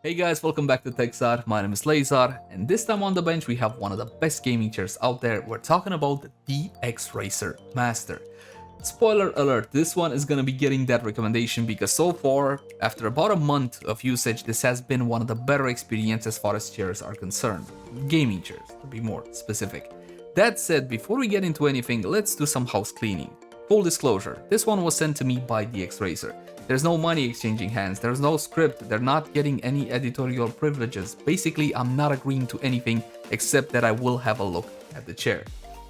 Hey guys, welcome back to TechSar. My name is Leyzar, and this time on the bench we have one of the best gaming chairs out there. We're talking about the DXRacer Master. Spoiler alert, this one is gonna be getting that recommendation because so far, after about a month of usage, this has been one of the better experiences as far as chairs are concerned. Gaming chairs, to be more specific. That said, before we get into anything, let's do some house cleaning. Full disclosure, this one was sent to me by DXRacer. There's no money exchanging hands, there's no script, they're not getting any editorial privileges. Basically, I'm not agreeing to anything except that I will have a look at the chair.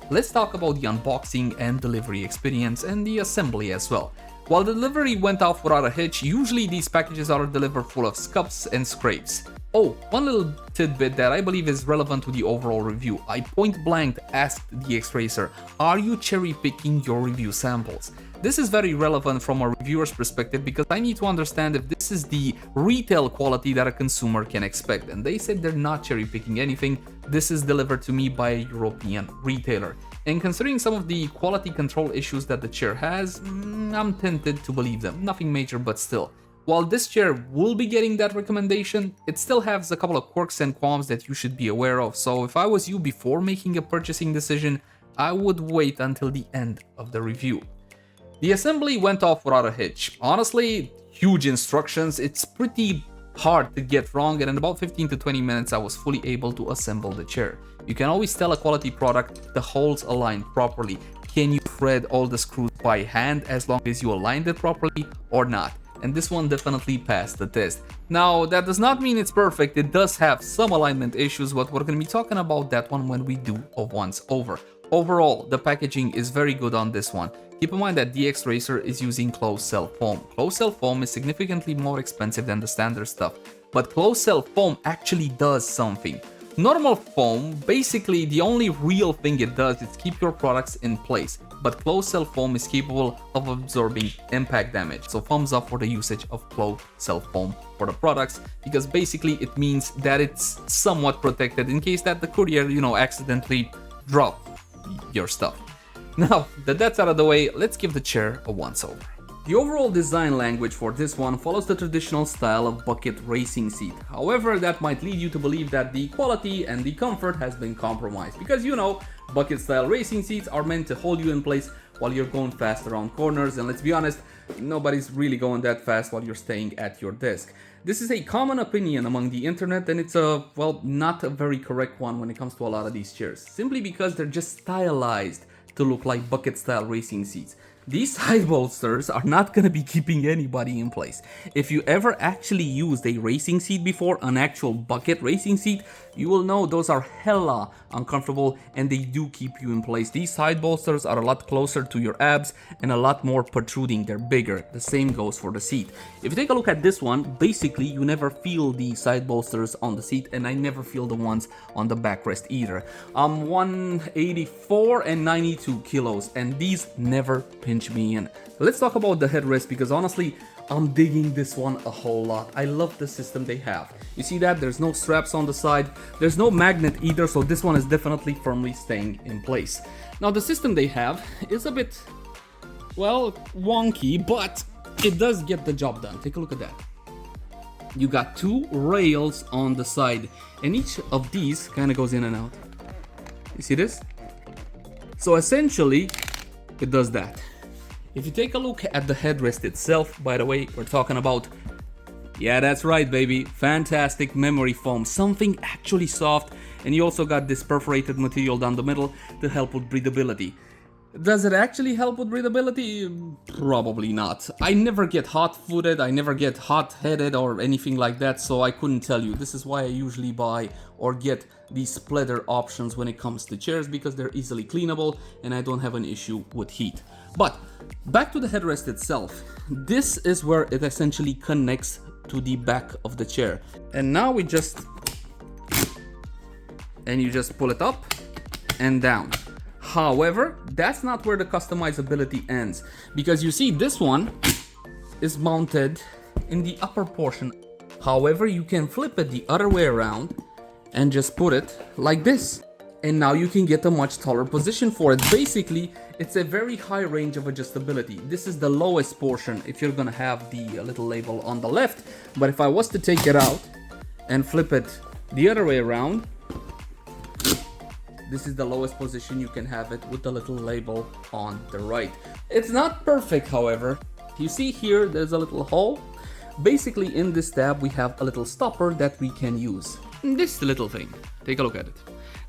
Let's talk about the unboxing and delivery experience and the assembly as well. While the delivery went off without a hitch, usually these packages are delivered full of scuffs and scrapes. Oh, one little tidbit that I believe is relevant to the overall review. I point blank asked DXRacer, are you cherry picking your review samples? This is very relevant from a reviewer's perspective because I need to understand if this is the retail quality that a consumer can expect. And they said they're not cherry picking anything. This is delivered to me by a European retailer. And considering some of the quality control issues that the chair has, I'm tempted to believe them. Nothing major, but still. While this chair will be getting that recommendation, it still has a couple of quirks and qualms that you should be aware of. So if I was you before making a purchasing decision, I would wait until the end of the review. The assembly went off without a hitch. Honestly, huge instructions, it's pretty hard to get wrong, and in about 15 to 20 minutes I was fully able to assemble the chair. You can always tell a quality product, the holes aligned properly. Can you thread all the screws by hand as long as you aligned it properly or not? And this one definitely passed the test. Now, that does not mean it's perfect, it does have some alignment issues, but we're going to be talking about that one when we do a once over. Overall, the packaging is very good on this one. Keep in mind that DXRacer is using closed cell foam. Closed cell foam is significantly more expensive than the standard stuff, but closed cell foam actually does something. Normal foam, basically the only real thing it does is keep your products in place, but closed cell foam is capable of absorbing impact damage. So thumbs up for the usage of closed cell foam for the products, because basically it means that it's somewhat protected in case that the courier, accidentally drop your stuff. Now that that's out of the way, let's give the chair a once over. The overall design language for this one follows the traditional style of bucket racing seat. However, that might lead you to believe that the quality and the comfort has been compromised because bucket style racing seats are meant to hold you in place while you're going fast around corners, and let's be honest, nobody's really going that fast while you're staying at your desk. This is a common opinion among the internet, and it's not a very correct one when it comes to a lot of these chairs, simply because they're just stylized to look like bucket style racing seats. These side bolsters are not gonna be keeping anybody in place. If you ever actually used a racing seat before, an actual bucket racing seat, you will know those are hella uncomfortable and they do keep you in place. These side bolsters are a lot closer to your abs and a lot more protruding, they're bigger. The same goes for the seat. If you take a look at this one, basically you never feel the side bolsters on the seat, and I never feel the ones on the backrest either. I'm 184 and 92 kilos and these never pinch me in. Let's talk about the headrest because honestly, I'm digging this one a whole lot. I love the system they have. You see that? There's no straps on the side. There's no magnet either, so this one is definitely firmly staying in place. Now the system they have is a bit, wonky, but it does get the job done. Take a look at that. You got two rails on the side, and each of these kind of goes in and out. You see this? So essentially, it does that. If you take a look at the headrest itself, by the way, we're talking about, yeah, that's right, baby, fantastic memory foam, something actually soft, and you also got this perforated material down the middle to help with breathability. Does it actually help with breathability? Probably not. I never get hot-footed, I never get hot-headed or anything like that, so I couldn't tell you. This is why I usually buy or get these splitter options when it comes to chairs, because they're easily cleanable and I don't have an issue with heat. But back to the headrest itself. This is where it essentially connects to the back of the chair. And now you just pull it up and down. However, that's not where the customizability ends, because you see this one is mounted in the upper portion. However, you can flip it the other way around and just put it like this. And now you can get a much taller position for it. Basically, it's a very high range of adjustability. This is the lowest portion if you're gonna have the little label on the left, but if I was to take it out and flip it the other way around, this is the lowest position you can have it with the little label on the right. It's not perfect, however. You see here, there's a little hole. Basically, in this tab, we have a little stopper that we can use. This little thing, take a look at it.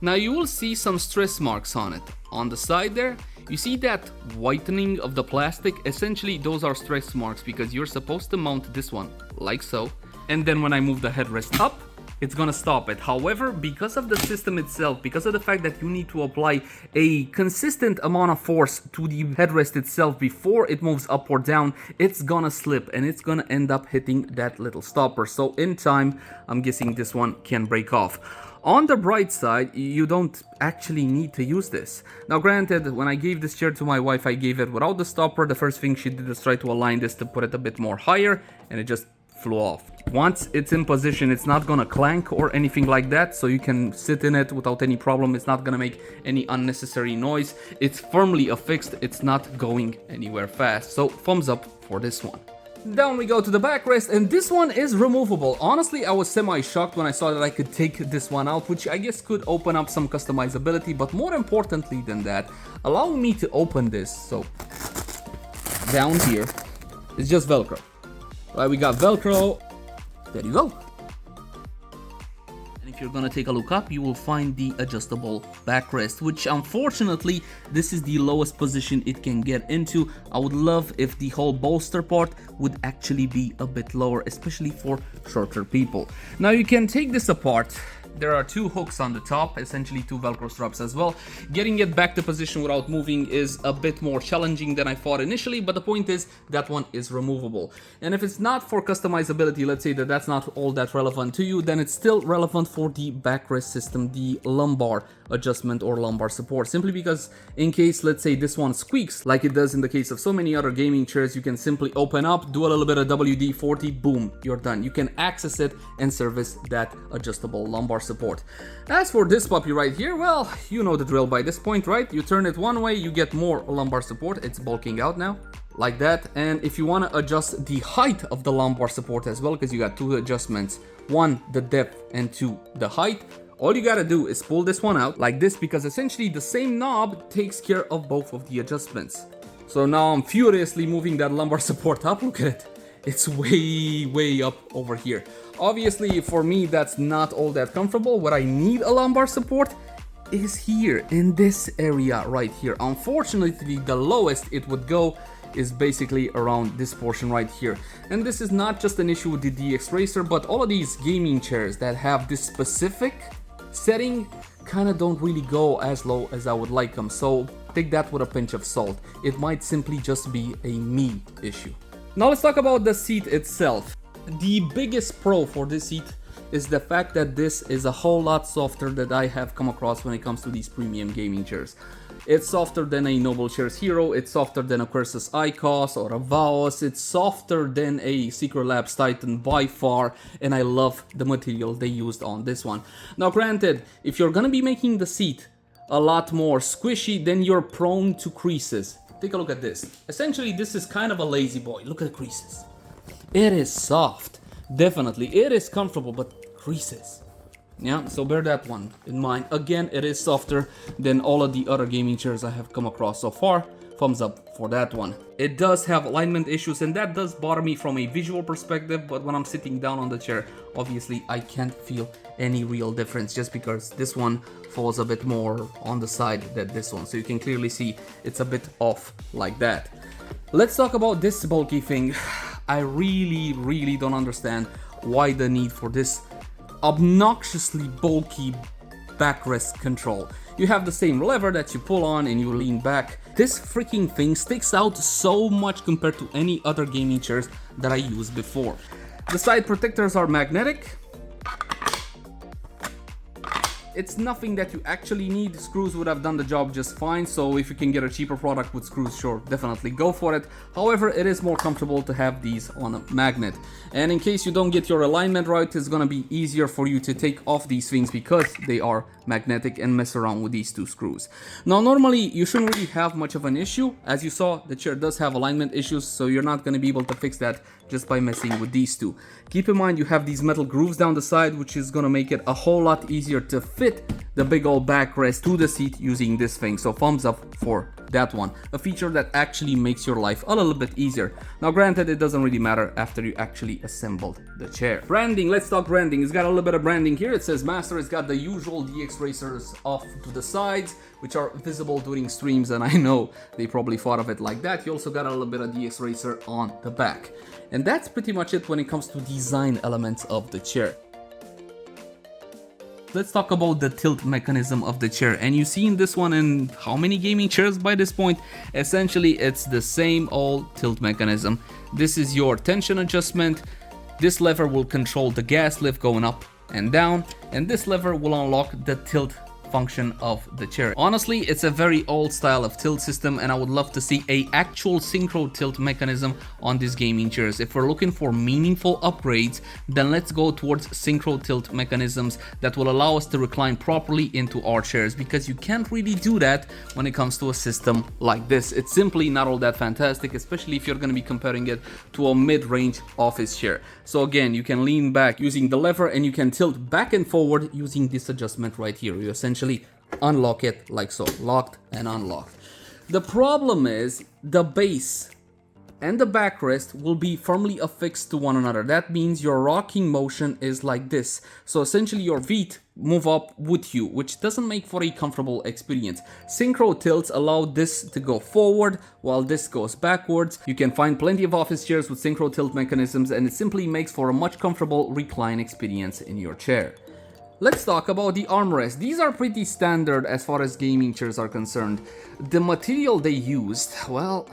Now you will see some stress marks on it. On the side there, you see that whitening of the plastic? Essentially, those are stress marks because you're supposed to mount this one like so. And then when I move the headrest up, it's gonna stop it. However, because of the system itself, because of the fact that you need to apply a consistent amount of force to the headrest itself before it moves up or down, it's gonna slip and it's gonna end up hitting that little stopper. So in time, I'm guessing this one can break off. On the bright side, you don't actually need to use this. Now granted, when I gave this chair to my wife, I gave it without the stopper. The first thing she did is try to align this to put it a bit more higher, and it just flew off. Once it's in position, it's not gonna clank or anything like that, so you can sit in it without any problem. It's not gonna make any unnecessary noise. It's firmly affixed, it's not going anywhere fast. So thumbs up for this one. Down we go to the backrest, and this one is removable. Honestly, I was semi-shocked when I saw that I could take this one out, which I guess could open up some customizability, but more importantly than that, allow me to open this. So down here, it's just Velcro. Right, we got Velcro. There you go. And if you're gonna take a look up, you will find the adjustable backrest, which unfortunately, this is the lowest position it can get into. I would love if the whole bolster part would actually be a bit lower, especially for shorter people. Now you can take this apart. There are two hooks on the top, essentially two Velcro straps as well. Getting it back to position without moving is a bit more challenging than I thought initially, but the point is that one is removable. And if it's not for customizability, let's say that that's not all that relevant to you, then it's still relevant for the backrest system, the lumbar adjustment or lumbar support. Simply because in case, let's say this one squeaks, like it does in the case of so many other gaming chairs, you can simply open up, do a little bit of WD-40, boom, you're done. You can access it and service that adjustable lumbar support. As for this puppy right here, well, you know the drill by this point, right? You turn it one way, you get more lumbar support. It's bulking out now, like that. And if you want to adjust the height of the lumbar support as well, because you got two adjustments, one, the depth, and two, the height, all you gotta do is pull this one out like this, because essentially the same knob takes care of both of the adjustments. So now I'm furiously moving that lumbar support up. Look at it. It's way up over here. Obviously, for me, that's not all that comfortable. What I need a lumbar support is here, in this area right here. Unfortunately, the lowest it would go is basically around this portion right here. And this is not just an issue with the DXRacer, but all of these gaming chairs that have this specific setting kind of don't really go as low as I would like them. So take that with a pinch of salt. It might simply just be a me issue. Now let's talk about the seat itself. The biggest pro for this seat is the fact that this is a whole lot softer than I have come across when it comes to these premium gaming chairs. It's softer than a Noble Chairs Hero, it's softer than a Cursus Icos or a Vaos, it's softer than a Secret Labs Titan by far, and I love the material they used on this one. Now granted, if you're gonna be making the seat a lot more squishy, then you're prone to creases. Take a look at this. Essentially, this is kind of a lazy boy. Look at the creases. It is soft, definitely. It is comfortable, but creases. Yeah, so bear that one in mind. Again, it is softer than all of the other gaming chairs I have come across so far. Thumbs up for that one. It does have alignment issues, and that does bother me from a visual perspective, but when I'm sitting down on the chair, obviously I can't feel any real difference, just because this one falls a bit more on the side than this one. So you can clearly see it's a bit off like that. Let's talk about this bulky thing. I really don't understand why the need for this obnoxiously bulky backrest control. You have the same lever that you pull on and you lean back. This freaking thing sticks out so much compared to any other gaming chairs that I used before. The side protectors are magnetic. it's nothing that you actually need. Screws would have done the job just fine, so if you can get a cheaper product with screws, sure, definitely go for it. However, it is more comfortable to have these on a magnet. And in case you don't get your alignment right, it's gonna be easier for you to take off these things because they are magnetic and mess around with these two screws. Now, normally you shouldn't really have much of an issue. As you saw, the chair does have alignment issues, so you're not gonna be able to fix that just by messing with these two. Keep in mind you have these metal grooves down the side, which is gonna make it a whole lot easier to fit the big old backrest to the seat using this thing. So thumbs up for that one. A feature that actually makes your life a little bit easier. Now granted, it doesn't really matter after you actually assembled the chair. Branding, let's talk branding. It's got a little bit of branding here. It says Master. It's got the usual DXRacers off to the sides, which are visible during streams, and I know they probably thought of it like that. You also got a little bit of DXRacer on the back. And that's pretty much it when it comes to design elements of the chair. Let's talk about the tilt mechanism of the chair. And you've seen this one in how many gaming chairs by this point? Essentially, it's the same old tilt mechanism. This is your tension adjustment. This lever will control the gas lift going up and down, and this lever will unlock the tilt function of the chair. Honestly, it's a very old style of tilt system, and I would love to see a actual synchro tilt mechanism on these gaming chairs. If we're looking for meaningful upgrades, then let's go towards synchro tilt mechanisms that will allow us to recline properly into our chairs, because you can't really do that when it comes to a system like this. It's simply not all that fantastic, especially if you're going to be comparing it to a mid-range office chair. So again, you can lean back using the lever, and you can tilt back and forward using this adjustment right here. You essentially unlock it like so, locked and unlocked. The problem is the base and the backrest will be firmly affixed to one another. That means your rocking motion is like this. So essentially your feet move up with you, which doesn't make for a comfortable experience. Synchro tilts allow this to go forward while this goes backwards. You can find plenty of office chairs with synchro tilt mechanisms, and it simply makes for a much comfortable recline experience in your chair. Let's talk about the armrests. These are pretty standard as far as gaming chairs are concerned. The material they used, well,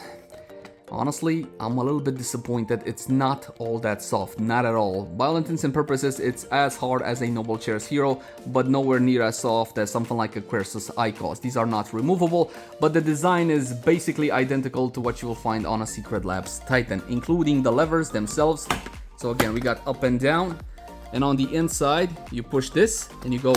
honestly, I'm a little bit disappointed. It's not all that soft, not at all. By all intents and purposes, it's as hard as a Noble Chairs Hero, but nowhere near as soft as something like a Quercus Icos. These are not removable, but the design is basically identical to what you will find on a Secret Labs Titan, including the levers themselves. So again, we got up and down. And on the inside, you push this and you go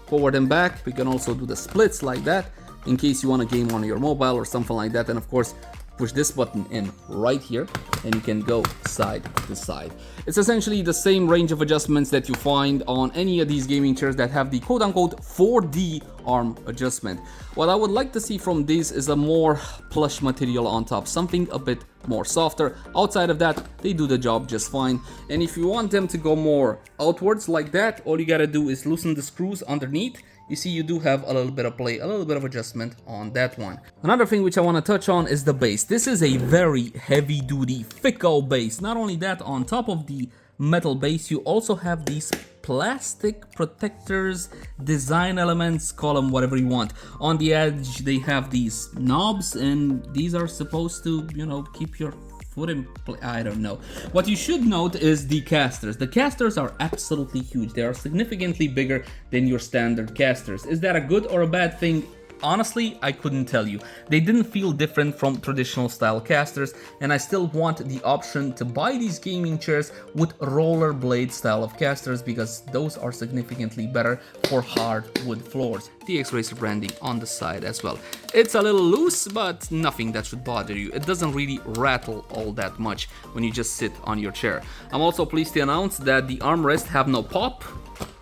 forward and back. We can also do the splits like that in case you want to game on your mobile or something like that. And of course, push this button in right here and you can go side to side. It's essentially the same range of adjustments that you find on any of these gaming chairs that have the quote-unquote 4D arm adjustment. What I would like to see from these is a more plush material on top, something a bit more softer. Outside of that, they do the job just fine. And if you want them to go more outwards like that, all you gotta do is loosen the screws underneath. You see, you do have a little bit of play, a little bit of adjustment on that one. Another thing which I want to touch on is the base. This is a very heavy duty Fico base. Not only that, on top of the metal base, you also have these plastic protectors, design elements, call them whatever you want. On the edge, they have these knobs, and these are supposed to, you know, keep your foot in place. I don't know. What you should note is the casters. The casters are absolutely huge. They are significantly bigger than your standard casters. Is that a good or a bad thing? Honestly, I couldn't tell you. They didn't feel different from traditional style casters, and I still want the option to buy these gaming chairs with rollerblade style of casters, because those are significantly better for hardwood floors. DXRacer branding on the side as well. It's a little loose, but nothing that should bother you. It doesn't really rattle all that much when you just sit on your chair. I'm also pleased to announce that the armrests have no pop.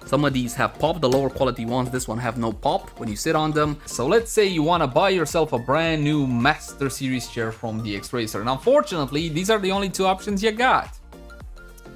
Some of these have pop, the lower quality ones, this one have no pop when you sit on them. So let's say you want to buy yourself a brand new Master Series chair from DXRacer. And unfortunately, these are the only two options you got.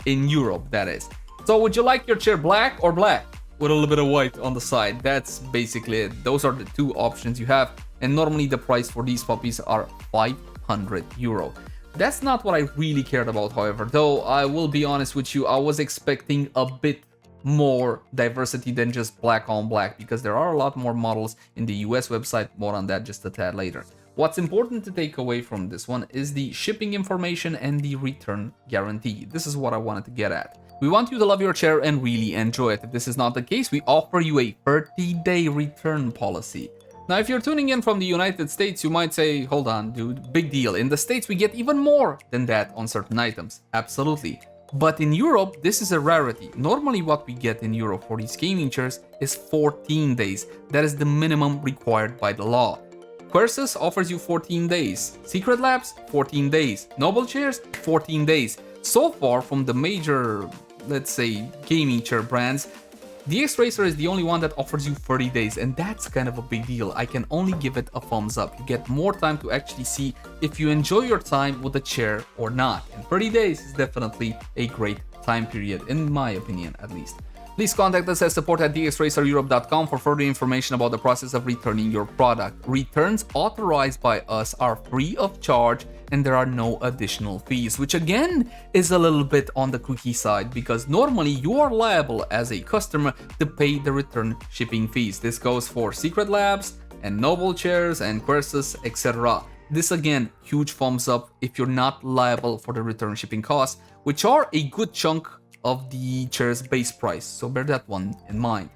In Europe, that is. So would you like your chair black or black with a little bit of white on the side? That's basically it. Those are the two options you have. And normally the price for these puppies are €500. That's not what I really cared about, however, though I will be honest with you, I was expecting a bit more diversity than just black on black, because there are a lot more models in the US website. More on that just a tad later. What's important to take away from this one is the shipping information and the return guarantee. This is what I wanted to get at. We want you to love your chair and really enjoy it. If this is not the case, we offer you a 30-day return policy. Now, if you're tuning in from the United States, you might say, hold on, dude, big deal. In the States, we get even more than that on certain items. Absolutely. But in Europe, this is a rarity. Normally what we get in Europe for these gaming chairs is 14 days. That is the minimum required by the law. Quercus offers you 14 days. Secret Labs, 14 days. Noble Chairs, 14 days. So far from the major, let's say, gaming chair brands, DXRacer is the only one that offers you 30 days, and that's kind of a big deal. I can only give it a thumbs up. You get more time to actually see if you enjoy your time with the chair or not. And 30 days is definitely a great time period, in my opinion at least. Please contact us at support@dxracereurope.com for further information about the process of returning your product. Returns authorized by us are free of charge and there are no additional fees, which again is a little bit on the cookie side because normally you are liable as a customer to pay the return shipping fees. This goes for Secret Labs and Noble Chairs and Quercus, etc. This again, huge thumbs up if you're not liable for the return shipping costs, which are a good chunk of the chair's base price, so bear that one in mind.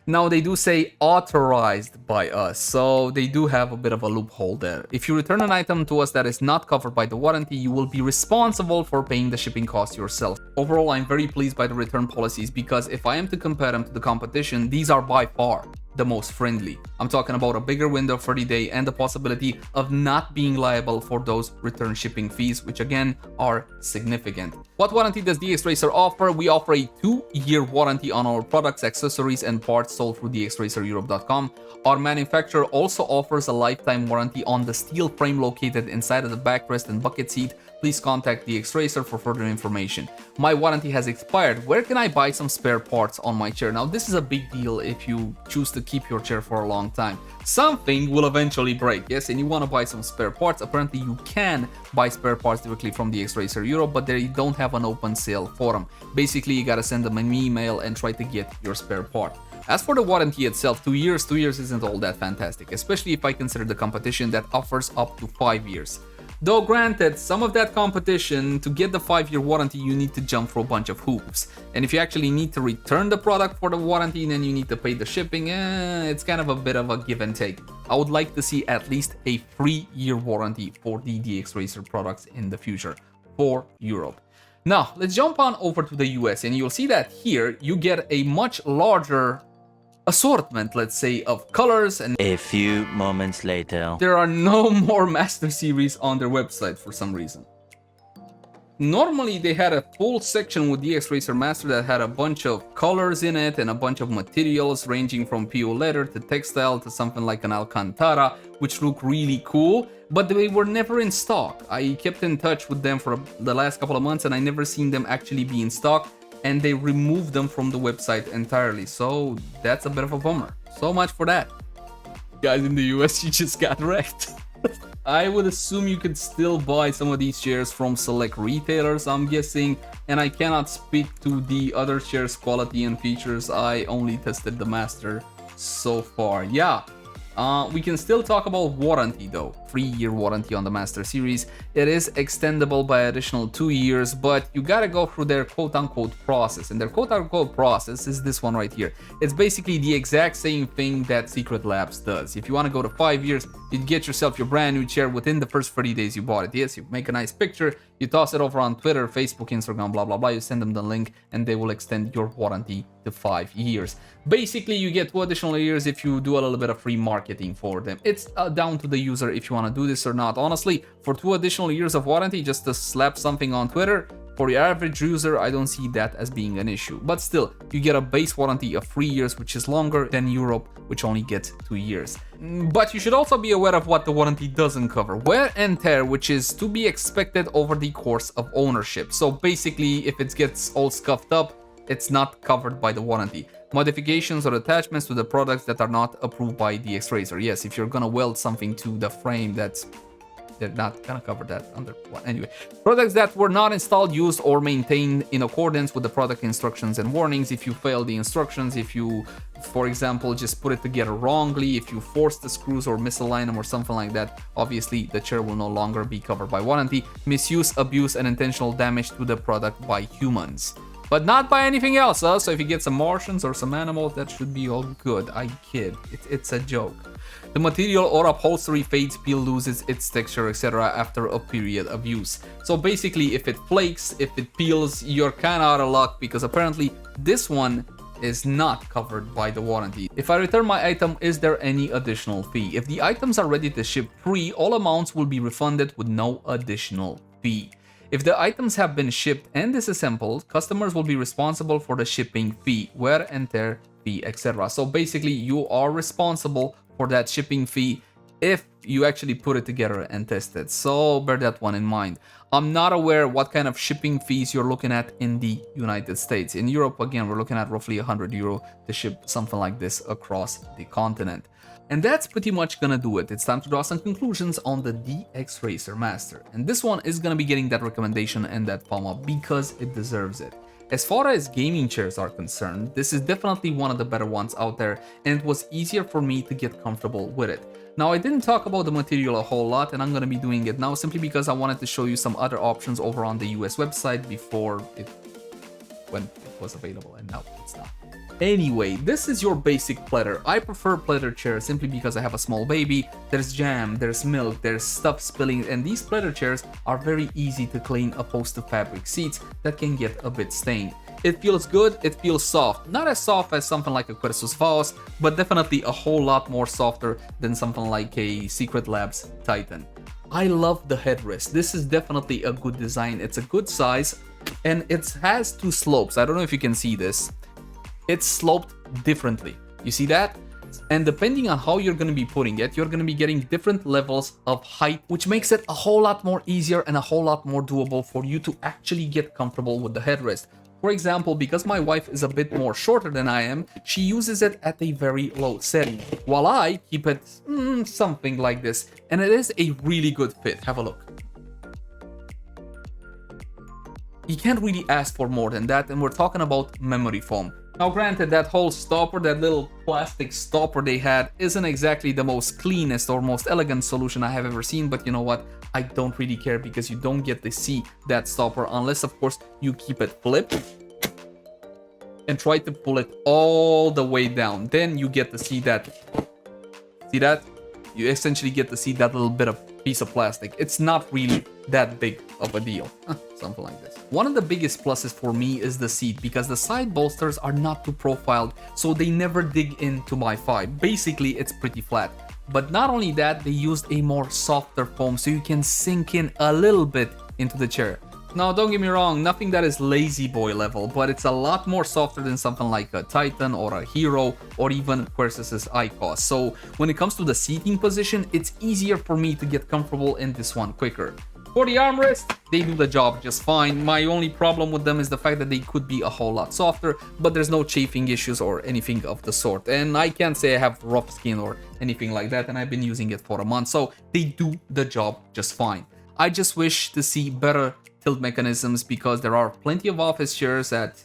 Now they do say authorized by us, so they do have a bit of a loophole there. If you return an item to us that is not covered by the warranty, you will be responsible for paying the shipping cost yourself. Overall, I'm very pleased by the return policies because if I am to compare them to the competition, these are by far the most friendly. I'm talking about a bigger window, 30-day, and the possibility of not being liable for those return shipping fees, which again are significant. What warranty does DXRacer offer? We offer a 2-year warranty on our products, accessories, and parts sold through DXRacerEurope.com. Our manufacturer also offers a lifetime warranty on the steel frame located inside of the backrest and bucket seat. Please contact DXRacer for further information. My warranty has expired. Where can I buy some spare parts on my chair? Now, this is a big deal if you choose to keep your chair for a long time. Something will eventually break, yes, and you want to buy some spare parts. Apparently, you can buy spare parts directly from DXRacer Europe, but they don't have an open sale for them. Basically, you gotta send them an email and try to get your spare part. As for the warranty itself, 2 years isn't all that fantastic, especially if I consider the competition that offers up to 5 years. Though granted, some of that competition, to get the 5-year warranty, you need to jump through a bunch of hoops. And if you actually need to return the product for the warranty, then you need to pay the shipping, it's kind of a bit of a give and take. I would like to see at least a 3-year warranty for the DXRacer products in the future for Europe. Now, let's jump on over to the US, and you'll see that here you get a much larger assortment, let's say, of colors. And a few moments later, there are no more Master Series on their website for some reason. Normally they had a full section with DXRacer Master that had a bunch of colors in it and a bunch of materials ranging from PU leather to textile to something like an Alcantara, which look really cool, but they were never in stock. I kept in touch with them for the last couple of months and I never seen them actually be in stock, and they removed them from the website entirely, so that's a bit of a bummer. So much for that. Guys in the US, you just got wrecked. I would assume you could still buy some of these chairs from select retailers, I'm guessing, and I cannot speak to the other chairs' quality and features. I only tested the Master so far. Yeah. We can still talk about warranty though. 3-year warranty on the Master Series. It is extendable by additional 2 years, but you gotta go through their quote-unquote process. And their quote-unquote process is this one right here. It's basically the exact same thing that Secret Labs does. If you want to go to 5 years, you'd get yourself your brand new chair within the first 30 days you bought it. Yes, you make a nice picture, you toss it over on Twitter, Facebook, Instagram, blah, blah, blah. You send them the link and they will extend your warranty to 5 years. Basically, you get 2 additional years if you do a little bit of free marketing for them. It's down to the user if you want to do this or not. Honestly, for 2 additional years of warranty, just to slap something on Twitter, for the average user, I don't see that as being an issue. But still, you get a base warranty of 3 years, which is longer than Europe, which only gets 2 years. But you should also be aware of what the warranty doesn't cover. Wear and tear, which is to be expected over the course of ownership. So basically, if it gets all scuffed up, it's not covered by the warranty. Modifications or attachments to the products that are not approved by DXRacer. Yes, if you're gonna weld something to the frame, they're not gonna cover that under one. Anyway, products that were not installed, used, or maintained in accordance with the product instructions and warnings. If you fail the instructions, if you, for example, just put it together wrongly, if you force the screws or misalign them or something like that, obviously the chair will no longer be covered by warranty. Misuse, abuse, and intentional damage to the product by humans. But not by anything else, huh? So if you get some Martians or some animals, that should be all good. I kid. It's a joke. The material or upholstery fades, peel, loses its texture, etc. after a period of use. So basically, if it flakes, if it peels, you're kind of out of luck, because apparently this one is not covered by the warranty. If I return my item, is there any additional fee? If the items are ready to ship free, all amounts will be refunded with no additional fee. If the items have been shipped and disassembled, customers will be responsible for the shipping fee, wear and tear fee, etc. So basically, you are responsible for that shipping fee if you actually put it together and test it. So bear that one in mind. I'm not aware what kind of shipping fees you're looking at in the United States. In Europe, again, we're looking at roughly €100 to ship something like this across the continent. And that's pretty much gonna do it. It's time to draw some conclusions on the DXRacer Master. And this one is gonna be getting that recommendation and that palm up because it deserves it. As far as gaming chairs are concerned, this is definitely one of the better ones out there, and it was easier for me to get comfortable with it. Now, I didn't talk about the material a whole lot, and I'm gonna be doing it now simply because I wanted to show you some other options over on the US website before when it was available, and now it's not. Anyway, this is your basic pleather. I prefer pleather chairs simply because I have a small baby. There's jam, there's milk, there's stuff spilling, and these pleather chairs are very easy to clean opposed to fabric seats that can get a bit stained. It feels good, it feels soft. Not as soft as something like a Quercus Faust, but definitely a whole lot more softer than something like a Secret Labs Titan. I love the headrest. This is definitely a good design. It's a good size, and it has two slopes. I don't know if you can see this. It's sloped differently. You see that? And depending on how you're going to be putting it, you're going to be getting different levels of height, which makes it a whole lot more easier and a whole lot more doable for you to actually get comfortable with the headrest. For example, because my wife is a bit more shorter than I am, she uses it at a very low setting, while I keep it something like this. And it is a really good fit. Have a look. You can't really ask for more than that, and we're talking about memory foam. Now granted, that whole stopper, that little plastic stopper they had, isn't exactly the most cleanest or most elegant solution I have ever seen, but you know what? I don't really care because you don't get to see that stopper unless, of course, you keep it flipped and try to pull it all the way down. Then you get to see that. See that? You essentially get to see that little bit of piece of plastic. It's not really that big of a deal. Something like this. One of the biggest pluses for me is the seat, because the side bolsters are not too profiled, so they never dig into my thigh. Basically, it's pretty flat. But not only that, they used a more softer foam so you can sink in a little bit into the chair. Now, don't get me wrong, nothing that is lazy boy level, but it's a lot more softer than something like a Titan or a Hero or even Quercus's Icos. So when it comes to the seating position, it's easier for me to get comfortable in this one quicker. For the armrests, they do the job just fine. My only problem with them is the fact that they could be a whole lot softer, but there's no chafing issues or anything of the sort. And I can't say I have rough skin or anything like that, and I've been using it for a month, so they do the job just fine. I just wish to see better tilt mechanisms, because there are plenty of office chairs at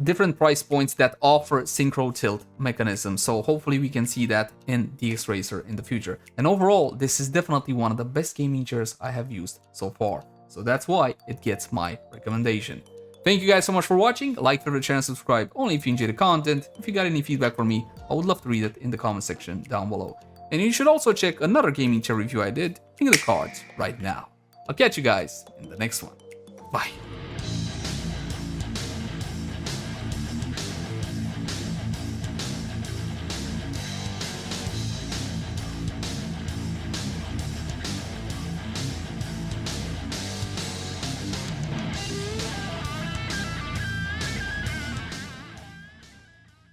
different price points that offer synchro tilt mechanisms. So hopefully we can see that in DXRacer in the future. And overall, this is definitely one of the best gaming chairs I have used so far. So that's why it gets my recommendation. Thank you guys so much for watching. Like, favorite, share, and subscribe only if you enjoy the content. If you got any feedback for me, I would love to read it in the comment section down below. And you should also check another gaming chair review I did in the cards right now. I'll catch you guys in the next one. Bye.